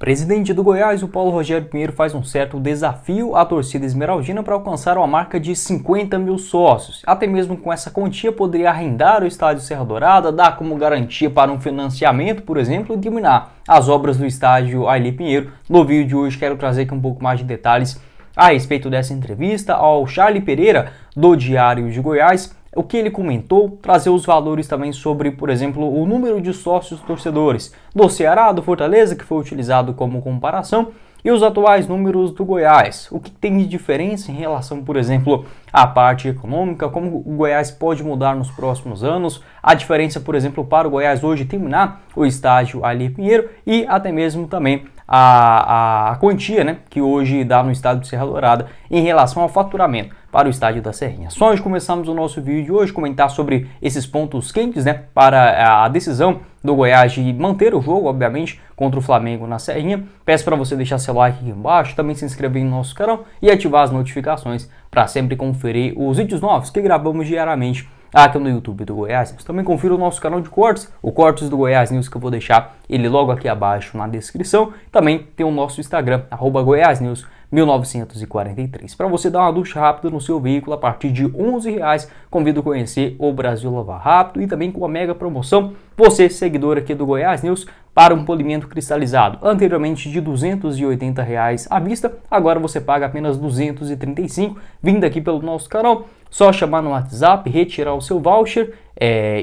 Presidente do Goiás, o Paulo Rogério Pinheiro, faz um certo desafio à torcida esmeraldina para alcançar uma marca de 50 mil sócios. Até mesmo com essa quantia poderia arrendar o estádio Serra Dourada, dar como garantia para um financiamento, por exemplo, e terminar as obras do estádio Aili Pinheiro. No vídeo de hoje quero trazer aqui um pouco mais de detalhes a respeito dessa entrevista ao Charlie Pereira, do Diário de Goiás, o que ele comentou, trazer os valores também sobre, por exemplo, o número de sócios torcedores do Ceará, do Fortaleza, que foi utilizado como comparação, e os atuais números do Goiás. O que tem de diferença em relação, por exemplo, à parte econômica, como o Goiás pode mudar nos próximos anos, a diferença, por exemplo, para o Goiás hoje terminar o estádio Aili Pinheiro e até mesmo também a quantia, né, que hoje dá no estádio de Serra Dourada em relação ao faturamento para o estádio da Serrinha. Só antes de começarmos o nosso vídeo de hoje, comentar sobre esses pontos quentes, né, para a decisão do Goiás de manter o jogo, obviamente, contra o Flamengo na Serrinha. Peço para você deixar seu like aqui embaixo, também se inscrever no nosso canal e ativar as notificações para sempre conferir os vídeos novos que gravamos diariamente aqui no YouTube do Goiás News. Também confira o nosso canal de cortes, o Cortes do Goiás News, que eu vou deixar ele logo aqui abaixo na descrição. Também tem o nosso Instagram, @GoiásNews 1943. Para você dar uma ducha rápida no seu veículo a partir de R$11, convido a conhecer o Brasil Lavar Rápido e também com uma mega promoção, você seguidor aqui do Goiás News, para um polimento cristalizado, anteriormente de R$280 à vista, agora você paga apenas R$235, vindo aqui pelo nosso canal, só chamar no WhatsApp, retirar o seu voucher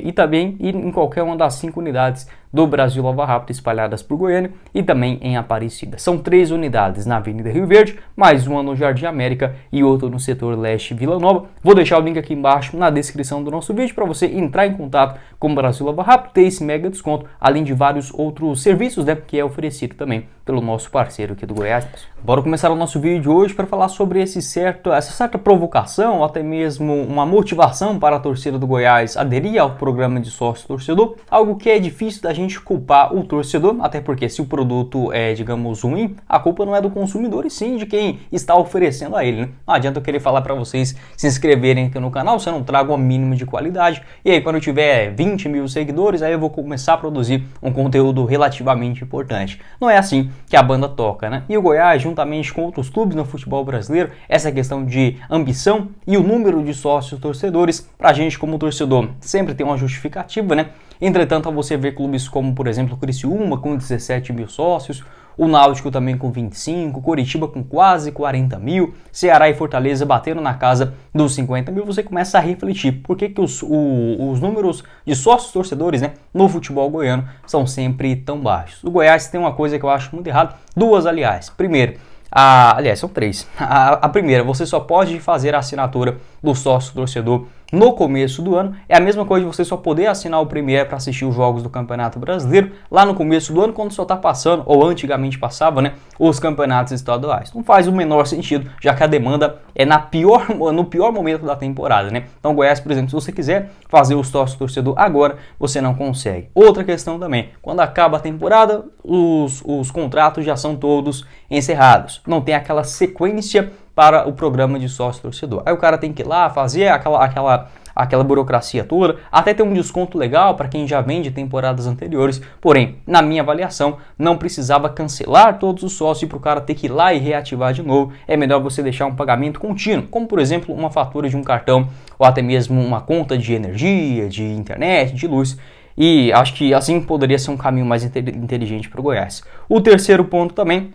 e também ir em qualquer uma das 5 unidades do Brasil Lava Rápido espalhadas por Goiânia e também em Aparecida. São 3 unidades na Avenida Rio Verde, mais uma no Jardim América e outra no setor leste Vila Nova. Vou deixar o link aqui embaixo na descrição do nosso vídeo para você entrar em contato com o Brasil Lava Rápido, ter esse mega desconto, além de vários outros serviços, né, que é oferecido também pelo nosso parceiro aqui do Goiás. Bora começar o nosso vídeo de hoje para falar sobre essa certa provocação, ou até mesmo uma motivação para a torcida do Goiás aderir ao programa de sócio-torcedor, algo que é difícil da gente culpar o torcedor, até porque se o produto é, digamos, ruim, a culpa não é do consumidor e sim de quem está oferecendo a ele, né? Não adianta eu querer falar para vocês se inscreverem aqui no canal se eu não trago o mínimo de qualidade, e aí quando eu tiver 20 mil seguidores, aí eu vou começar a produzir um conteúdo relativamente importante. Não é assim que a banda toca, né? E o Goiás, juntamente com outros clubes no futebol brasileiro, essa questão de ambição e o número de sócios torcedores, pra gente como torcedor, sempre tem uma justificativa, né? Entretanto, você vê clubes como, por exemplo, o Criciúma com 17 mil sócios, o Náutico também com 25, Coritiba com quase 40 mil, Ceará e Fortaleza batendo na casa dos 50 mil, você começa a refletir por que os números de sócios torcedores, né, no futebol goiano são sempre tão baixos. O Goiás tem uma coisa que eu acho muito errada, duas aliás. Primeiro, aliás, são 3. A primeira, você só pode fazer a assinatura do sócio torcedor no começo do ano. É a mesma coisa de você só poder assinar o Premier para assistir os jogos do Campeonato Brasileiro lá no começo do ano, quando só está passando, ou antigamente passava, né, os campeonatos estaduais. Não faz o menor sentido, já que a demanda é no pior momento da temporada, né? Então, Goiás, por exemplo, se você quiser fazer o sócio torcedor agora, você não consegue. Outra questão também, quando acaba a temporada, os contratos já são todos encerrados. Não tem aquela sequência para o programa de sócio torcedor. Aí o cara tem que ir lá fazer aquela burocracia toda, até ter um desconto legal para quem já vende temporadas anteriores, porém, na minha avaliação, não precisava cancelar todos os sócios para o cara ter que ir lá e reativar de novo. É melhor você deixar um pagamento contínuo, como por exemplo uma fatura de um cartão ou até mesmo uma conta de energia, de internet, de luz. E acho que assim poderia ser um caminho mais inteligente para o Goiás. O terceiro ponto também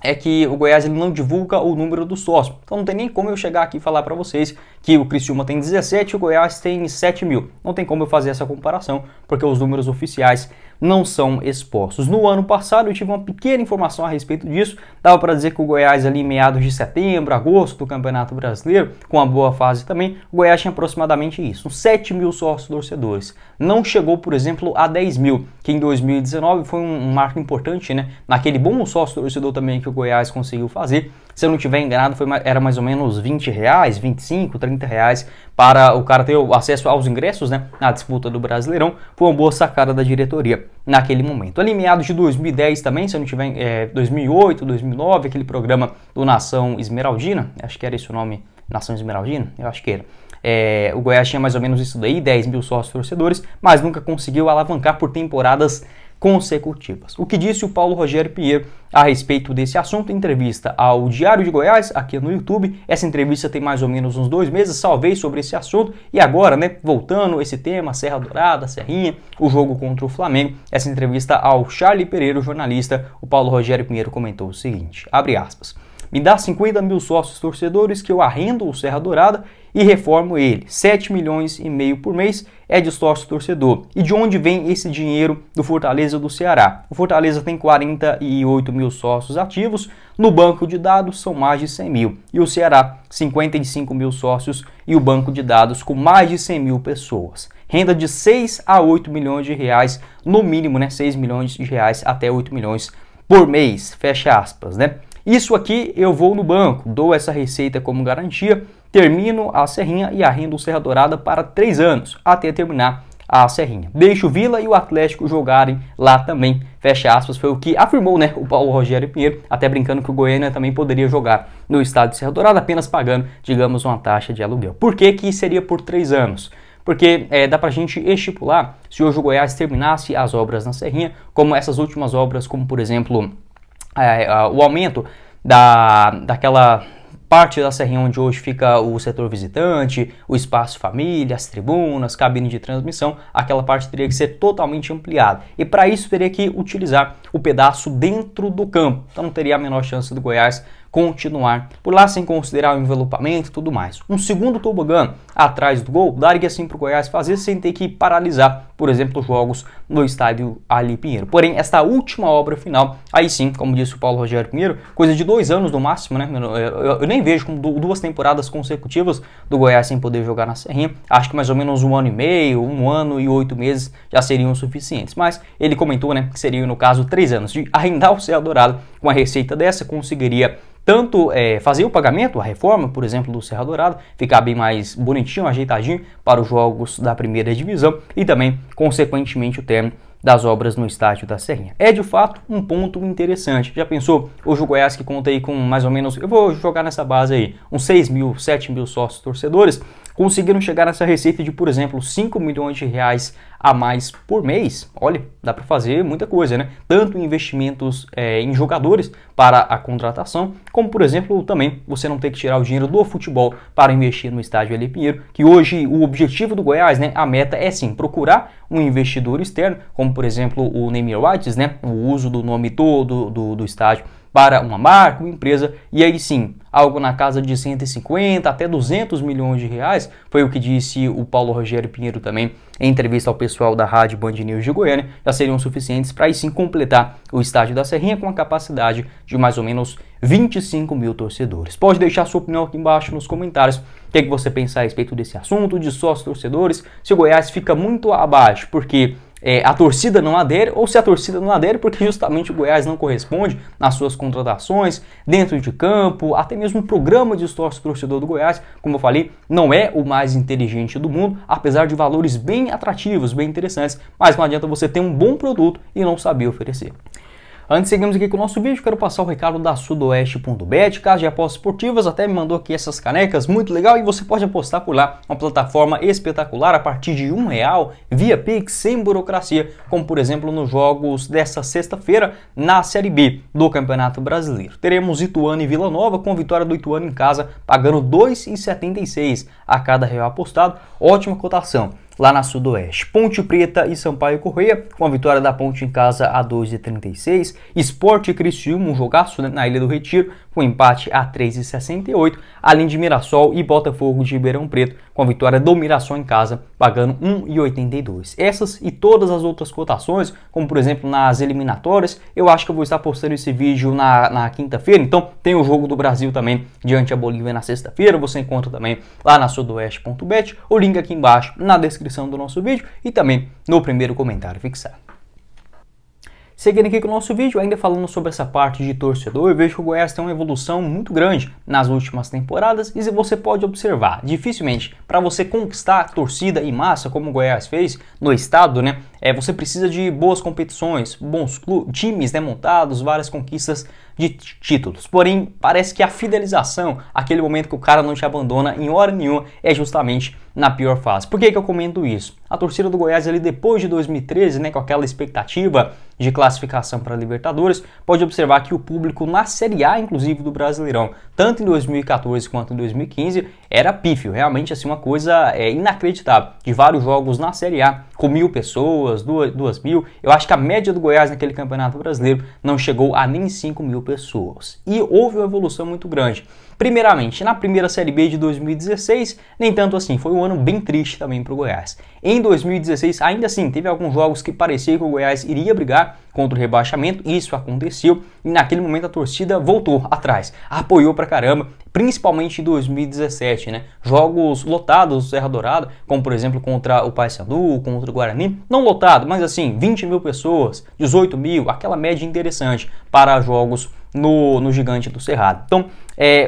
é que o Goiás ele não divulga o número do sócio. Então não tem nem como eu chegar aqui e falar para vocês que o Criciúma tem 17 e o Goiás tem 7 mil. Não tem como eu fazer essa comparação, porque os números oficiais não são expostos. No ano passado eu tive uma pequena informação a respeito disso. Dava para dizer que o Goiás ali em meados de setembro, agosto do Campeonato Brasileiro, com uma boa fase também, o Goiás tinha aproximadamente isso, uns 7 mil sócios torcedores. Não chegou, por exemplo, a 10 mil, que em 2019 foi um marco importante, né? Naquele bom sócio torcedor também que o Goiás conseguiu fazer. Se eu não estiver enganado, era mais ou menos R$20, 25, R$30 para o cara ter o acesso aos ingressos, né, na disputa do Brasileirão. Foi uma boa sacada da diretoria naquele momento. Ali meados de 2010 também, se eu não estiver 2008, 2009, aquele programa do Nação Esmeraldina, acho que era esse o nome, Nação Esmeraldina, eu acho que era. O Goiás tinha mais ou menos isso daí, 10 mil sócios torcedores, mas nunca conseguiu alavancar por temporadas consecutivas. O que disse o Paulo Rogério Pinheiro a respeito desse assunto em entrevista ao Diário de Goiás, aqui no YouTube. Essa entrevista tem mais ou menos uns 2 meses, salvei sobre esse assunto, e agora, né, voltando esse tema, Serra Dourada, Serrinha, o jogo contra o Flamengo, essa entrevista ao Charlie Pereira, o jornalista, o Paulo Rogério Pinheiro comentou o seguinte, abre aspas, me dá 50 mil sócios torcedores que eu arrendo o Serra Dourada e reformo ele. 7 milhões e meio por mês é de sócio torcedor. E de onde vem esse dinheiro do Fortaleza do Ceará? O Fortaleza tem 48 mil sócios ativos, no banco de dados são mais de 100 mil. E o Ceará, 55 mil sócios e o banco de dados com mais de 100 mil pessoas. Renda de 6 a 8 milhões de reais, no mínimo, né? 6 milhões de reais até 8 milhões por mês, fecha aspas, né? Isso aqui eu vou no banco, dou essa receita como garantia, termino a Serrinha e arrendo o Serra Dourada para 3 anos, até terminar a Serrinha. Deixo o Vila e o Atlético jogarem lá também, fecha aspas, foi o que afirmou, né, o Paulo Rogério Pinheiro, até brincando que o Goiânia também poderia jogar no estádio de Serra Dourada, apenas pagando, digamos, uma taxa de aluguel. Por que seria por 3 anos? Porque dá pra gente estipular, se hoje o Goiás terminasse as obras na Serrinha, como essas últimas obras, como por exemplo, o aumento daquela parte da Serrinha onde hoje fica o setor visitante, o espaço família, as tribunas, cabine de transmissão, aquela parte teria que ser totalmente ampliada. E para isso teria que utilizar o pedaço dentro do campo. Então não teria a menor chance do Goiás continuar por lá sem considerar o envelopamento e tudo mais. Um segundo tobogã atrás do gol daria assim para o Goiás fazer sem ter que paralisar, por exemplo, os jogos no estádio Ali Pinheiro. Porém, esta última obra final, aí sim, como disse o Paulo Rogério Pinheiro, coisa de 2 anos no máximo, né? Eu nem vejo como 2 temporadas consecutivas do Goiás sem poder jogar na Serrinha. Acho que mais ou menos 1 ano e meio, 1 ano e 8 meses já seriam suficientes. Mas ele comentou, né, que seria no caso 3 anos de arrendar o Serra Dourada. Com a receita dessa conseguiria tanto fazer o pagamento, a reforma, por exemplo, do Serra Dourada, ficar bem mais bonitinho, ajeitadinho para os jogos da primeira divisão e também, consequentemente, o término das obras no estádio da Serrinha. É de fato um ponto interessante. Já pensou? Hoje o Goiás, que conta aí com mais ou menos, eu vou jogar nessa base aí, uns 6 mil, 7 mil sócios torcedores, conseguiram chegar nessa receita de, por exemplo, 5 milhões de reais a mais por mês. Olha, dá para fazer muita coisa, né? Tanto investimentos em jogadores para a contratação, como, por exemplo, também você não ter que tirar o dinheiro do futebol para investir no estádio Ali Pinheiro, que hoje o objetivo do Goiás, né, a meta é sim procurar um investidor externo, como por exemplo o Nemir Whites, né, o uso do nome todo do estádio para uma marca, uma empresa, e aí sim, algo na casa de 150 até 200 milhões de reais, foi o que disse o Paulo Rogério Pinheiro também em entrevista ao pessoal da Rádio Band News de Goiânia, já seriam suficientes para aí sim completar o estádio da Serrinha com a capacidade de mais ou menos 25 mil torcedores. Pode deixar sua opinião aqui embaixo nos comentários, o que você pensa a respeito desse assunto, de sócios torcedores, se o Goiás fica muito abaixo, porque a torcida não adere, ou se a torcida não adere porque justamente o Goiás não corresponde nas suas contratações, dentro de campo, até mesmo o programa de sócio torcedor do Goiás, como eu falei, não é o mais inteligente do mundo, apesar de valores bem atrativos, bem interessantes, mas não adianta você ter um bom produto e não saber oferecer. Antes de seguirmos aqui com o nosso vídeo, quero passar o recado da Sudoeste.bet, casa de apostas esportivas, até me mandou aqui essas canecas, muito legal, e você pode apostar por lá, uma plataforma espetacular, a partir de R$1, via Pix, sem burocracia, como por exemplo nos jogos desta sexta-feira, na Série B do Campeonato Brasileiro. Teremos Ituano e Vila Nova, com vitória do Ituano em casa, pagando R$ 2,76 a cada real apostado, ótima cotação lá na Sudoeste. Ponte Preta e Sampaio Corrêa, com a vitória da Ponte em casa a 2,36. Sport e Criciúma, um jogaço, né, na Ilha do Retiro, com empate a 3,68. Além de Mirassol e Botafogo de Ribeirão Preto, com a vitória do Mirassol em casa, pagando 1,82. Essas e todas as outras cotações, como por exemplo nas eliminatórias, eu acho que eu vou estar postando esse vídeo na quinta-feira, então tem o jogo do Brasil também diante a Bolívia na sexta-feira, você encontra também lá na Sudoeste.bet, o link aqui embaixo na descrição do nosso vídeo e também no primeiro comentário fixado. Seguindo aqui com o nosso vídeo, ainda falando sobre essa parte de torcedor, eu vejo que o Goiás tem uma evolução muito grande nas últimas temporadas e você pode observar, dificilmente, para você conquistar torcida em massa, como o Goiás fez no estado, né, você precisa de boas competições, bons times, né, montados, várias conquistas de títulos. Porém, parece que a fidelização, aquele momento que o cara não te abandona em hora nenhuma, é justamente na pior fase. Por que eu comento isso? A torcida do Goiás, ali depois de 2013, né, com aquela expectativa de classificação para a Libertadores, pode observar que o público na Série A, inclusive do Brasileirão, tanto em 2014 quanto em 2015, era pífio, realmente assim uma coisa inacreditável. De vários jogos na Série A, com 1.000 pessoas, 2.000, eu acho que a média do Goiás naquele Campeonato Brasileiro não chegou a nem 5.000 pessoas. E houve uma evolução muito grande. Primeiramente, na primeira Série B de 2016, nem tanto assim, foi um ano bem triste também para o Goiás. Em 2016, ainda assim, teve alguns jogos que parecia que o Goiás iria brigar contra o rebaixamento, isso aconteceu, e naquele momento a torcida voltou atrás, apoiou pra caramba, principalmente em 2017, né? Jogos lotados do Serra Dourada, como por exemplo contra o Paysandu, contra o Guarani, não lotado, mas assim, 20.000 pessoas, 18.000, aquela média interessante para jogos no Gigante do Cerrado. Então,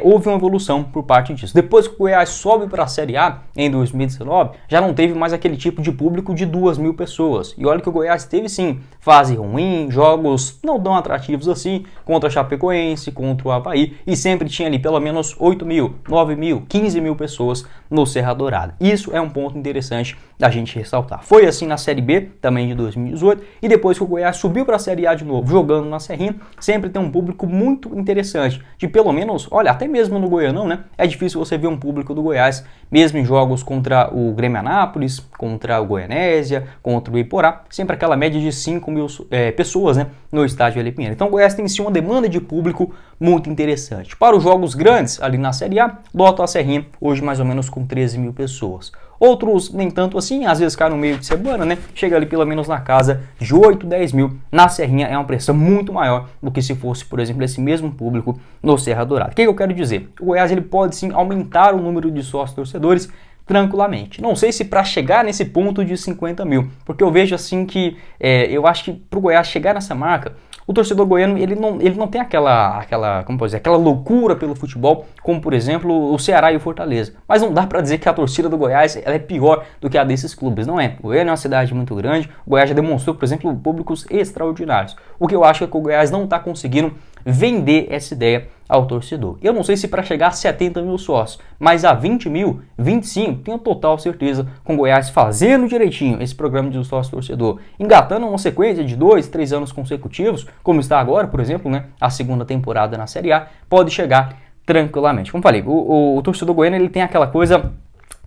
houve uma evolução por parte disso. Depois que o Goiás sobe para a Série A, em 2019, já não teve mais aquele tipo de público de 2.000 pessoas. E olha que o Goiás teve sim fase ruim, jogos não tão atrativos assim, contra a Chapecoense, contra o Avaí, e sempre tinha ali pelo menos 8.000, 9.000, 15.000 pessoas no Serra Dourada. Isso é um ponto interessante da gente ressaltar. Foi assim na Série B, também de 2018, e depois que o Goiás subiu para a Série A de novo, jogando na Serrinha, sempre tem um público muito interessante, de pelo menos, olha, até mesmo no Goianão, né, é difícil você ver um público do Goiás, mesmo em jogos contra o Grêmio Anápolis, contra o Goianésia, contra o Iporá, sempre aquela média de 5.000 pessoas, né, no estádio Hélio Pinheiro. Então o Goiás tem sim uma demanda de público muito interessante. Para os jogos grandes, ali na Série A, lota a Serrinha, hoje mais ou menos com 13.000 pessoas. Outros nem tanto assim, às vezes cai no meio de semana, né? Chega ali pelo menos na casa de 8, 10.000. Na Serrinha é uma pressão muito maior do que se fosse, por exemplo, esse mesmo público no Serra Dourada. O que eu quero dizer? O Goiás ele pode sim aumentar o número de sócios torcedores tranquilamente. Não sei se para chegar nesse ponto de 50.000, porque eu vejo assim que eu acho que para o Goiás chegar nessa marca, o torcedor goiano ele não tem aquela como pode dizer, aquela loucura pelo futebol, como por exemplo o Ceará e o Fortaleza. Mas não dá para dizer que a torcida do Goiás ela é pior do que a desses clubes, não é? O Goiânia é uma cidade muito grande, o Goiás já demonstrou, por exemplo, públicos extraordinários. O que eu acho é que o Goiás não está conseguindo vender essa ideia ao torcedor. Eu não sei se para chegar a 70.000 sócios, mas a 20.000, 25, tenho total certeza com o Goiás fazendo direitinho esse programa de sócio torcedor, engatando uma sequência de 2, 3 anos consecutivos, como está agora, por exemplo, né, a segunda temporada na Série A, pode chegar tranquilamente. Como falei, o torcedor goiano ele tem aquela coisa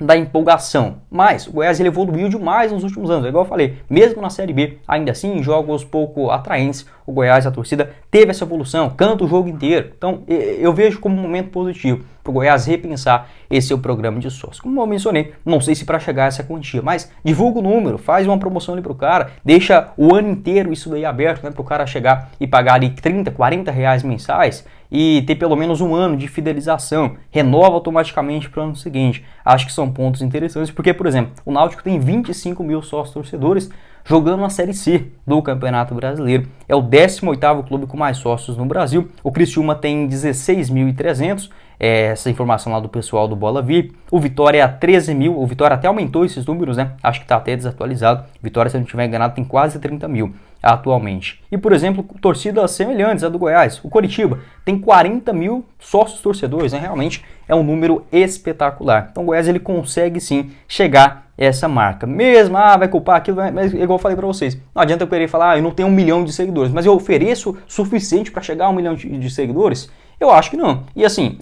da empolgação, mas o Goiás ele evoluiu demais nos últimos anos, igual eu falei, mesmo na Série B, ainda assim em jogos pouco atraentes, o Goiás, a torcida, teve essa evolução, canta o jogo inteiro, então eu vejo como um momento positivo para o Goiás repensar esse seu programa de sócio. Como eu mencionei, não sei se para chegar a essa quantia, mas divulga o número, faz uma promoção ali para o cara, deixa o ano inteiro isso daí aberto, né, para o cara chegar e pagar ali 30, 40 reais mensais, e ter pelo menos um ano de fidelização, renova automaticamente para o ano seguinte. Acho que são pontos interessantes, porque, por exemplo, o Náutico tem 25.000 sócios torcedores jogando na Série C do Campeonato Brasileiro. É o 18º clube com mais sócios no Brasil. O Criciúma tem 16.300, essa informação lá do pessoal do Bola VIP. O Vitória é 13.000, o Vitória até aumentou esses números, né? Acho que está até desatualizado. O Vitória, se eu não estiver enganado, tem quase 30.000 atualmente. E, por exemplo, torcidas semelhantes à do Goiás. O Coritiba tem 40.000 sócios torcedores, né? Realmente é um número espetacular. Então o Goiás ele consegue sim chegar a essa marca. Mesmo, vai culpar aquilo, mas igual eu falei para vocês, não adianta eu querer falar, eu não tenho 1 milhão de seguidores, mas eu ofereço suficiente para chegar a 1 milhão de seguidores? Eu acho que não. E assim,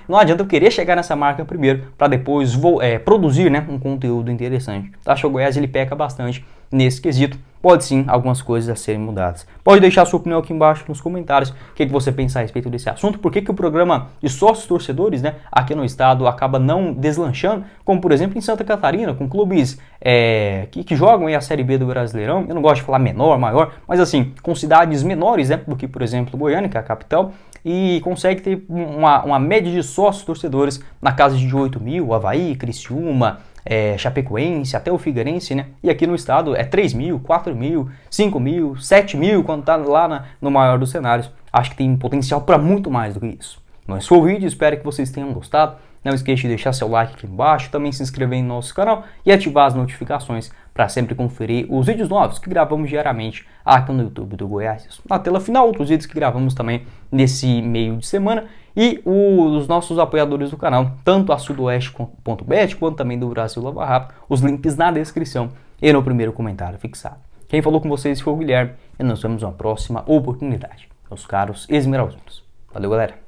não adianta eu querer chegar nessa marca primeiro para depois produzir, né, um conteúdo interessante. Acho que o Goiás ele peca bastante nesse quesito. Pode sim algumas coisas a serem mudadas. Pode deixar a sua opinião aqui embaixo nos comentários. O que você pensa a respeito desse assunto? Por que o programa de sócios torcedores, né, aqui no estado acaba não deslanchando? Como por exemplo em Santa Catarina, com clubes que jogam aí a Série B do Brasileirão. Eu não gosto de falar menor, maior, mas assim, com cidades menores, né, do que por exemplo Goiânia, que é a capital. E consegue ter uma média de sócios torcedores na casa de 8.000, Avaí, Criciúma, Chapecoense, até o Figueirense, né? E aqui no estado é 3.000, 4.000, 5.000, 7.000 quando tá lá no maior dos cenários. Acho que tem potencial para muito mais do que isso. Mas foi o vídeo, espero que vocês tenham gostado. Não esqueça de deixar seu like aqui embaixo, também se inscrever em nosso canal e ativar as notificações para sempre conferir os vídeos novos que gravamos diariamente aqui no YouTube do Goiás. Na tela final, outros vídeos que gravamos também nesse meio de semana e os nossos apoiadores do canal, tanto a Sudoeste.bet quanto também do Brasil Lava Rápido, os links na descrição e no primeiro comentário fixado. Quem falou com vocês foi o Guilherme e nós vemos uma próxima oportunidade, meus caros esmeraldinos. Valeu, galera!